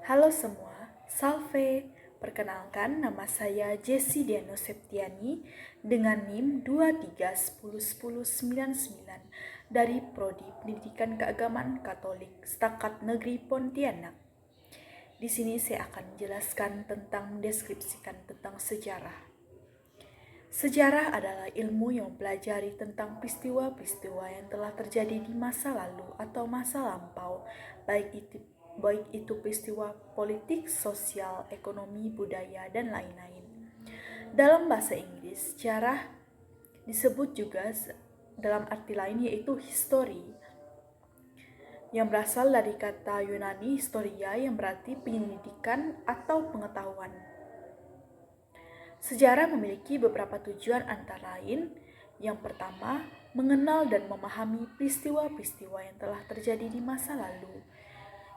Halo semua, salve. Perkenalkan, nama saya Jessie Diano Septiani dengan NIM 23101099 dari Prodi Pendidikan Keagamaan Katolik Setakat Negeri Pontianak. Di sini saya akan menjelaskan tentang mendeskripsikan tentang sejarah. Sejarah adalah ilmu yang mempelajari tentang peristiwa-peristiwa yang telah terjadi di masa lalu atau masa lampau, baik itu peristiwa politik, sosial, ekonomi, budaya, dan lain-lain. Dalam bahasa Inggris, sejarah disebut juga dalam arti lain yaitu history, yang berasal dari kata Yunani historia yang berarti penyelidikan atau pengetahuan. Sejarah memiliki beberapa tujuan antara lain. Yang pertama, mengenal dan memahami peristiwa-peristiwa yang telah terjadi di masa lalu.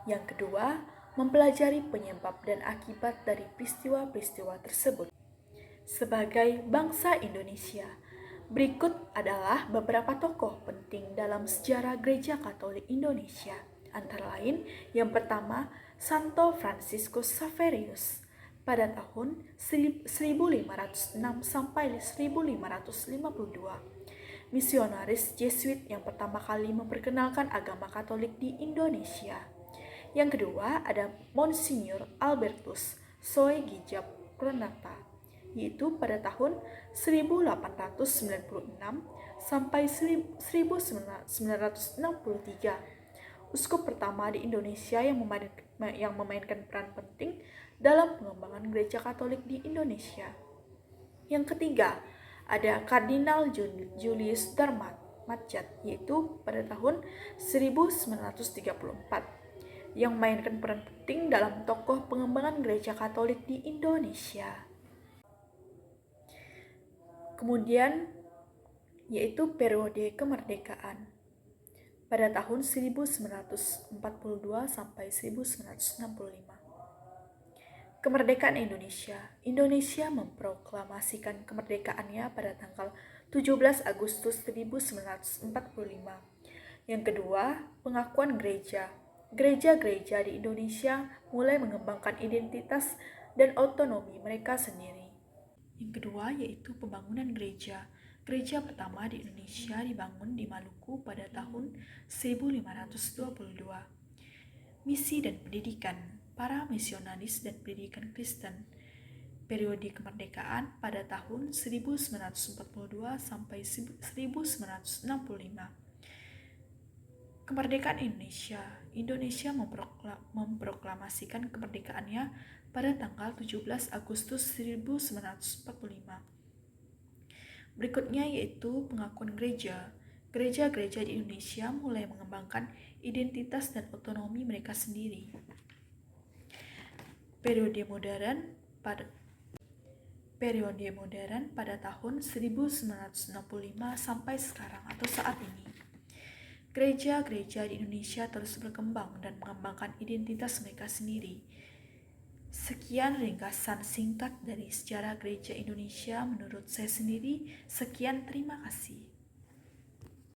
Yang kedua, mempelajari penyebab dan akibat dari peristiwa-peristiwa tersebut. Sebagai bangsa Indonesia, berikut adalah beberapa tokoh penting dalam sejarah Gereja Katolik Indonesia. Antara lain, yang pertama, Santo Fransiskus Xaverius pada tahun 1506 sampai 1552. Misionaris Jesuit yang pertama kali memperkenalkan agama Katolik di Indonesia. Yang kedua ada Monsignor Albertus Soe Gijap Kronata, yaitu pada tahun 1896 sampai 1963. Uskup pertama di Indonesia yang memainkan peran penting dalam pengembangan Gereja Katolik di Indonesia. Yang ketiga, ada Kardinal Julius Darmadzat, yaitu pada tahun 1934, yang memainkan peran penting dalam tokoh pengembangan Gereja Katolik di Indonesia. Kemudian, yaitu periode kemerdekaan pada tahun 1942 sampai 1965. Kemerdekaan Indonesia. Indonesia memproklamasikan kemerdekaannya pada tanggal 17 Agustus 1945. Yang kedua, pengakuan gereja. Gereja-gereja di Indonesia mulai mengembangkan identitas dan otonomi mereka sendiri. Yang kedua yaitu pembangunan gereja. Gereja pertama di Indonesia dibangun di Maluku pada tahun 1522. Misi dan pendidikan para misionaris dan pendidikan Kristen. Periode kemerdekaan pada tahun 1942 sampai 1965. Kemerdekaan Indonesia. Indonesia memproklamasikan kemerdekaannya pada tanggal 17 Agustus 1945. Berikutnya yaitu pengakuan gereja. Gereja-gereja di Indonesia mulai mengembangkan identitas dan otonomi mereka sendiri. Periode modern pada tahun 1965 sampai sekarang atau saat ini. Gereja-gereja di Indonesia terus berkembang dan mengembangkan identitas mereka sendiri. Sekian ringkasan singkat dari sejarah Gereja Indonesia menurut saya sendiri. Sekian, terima kasih.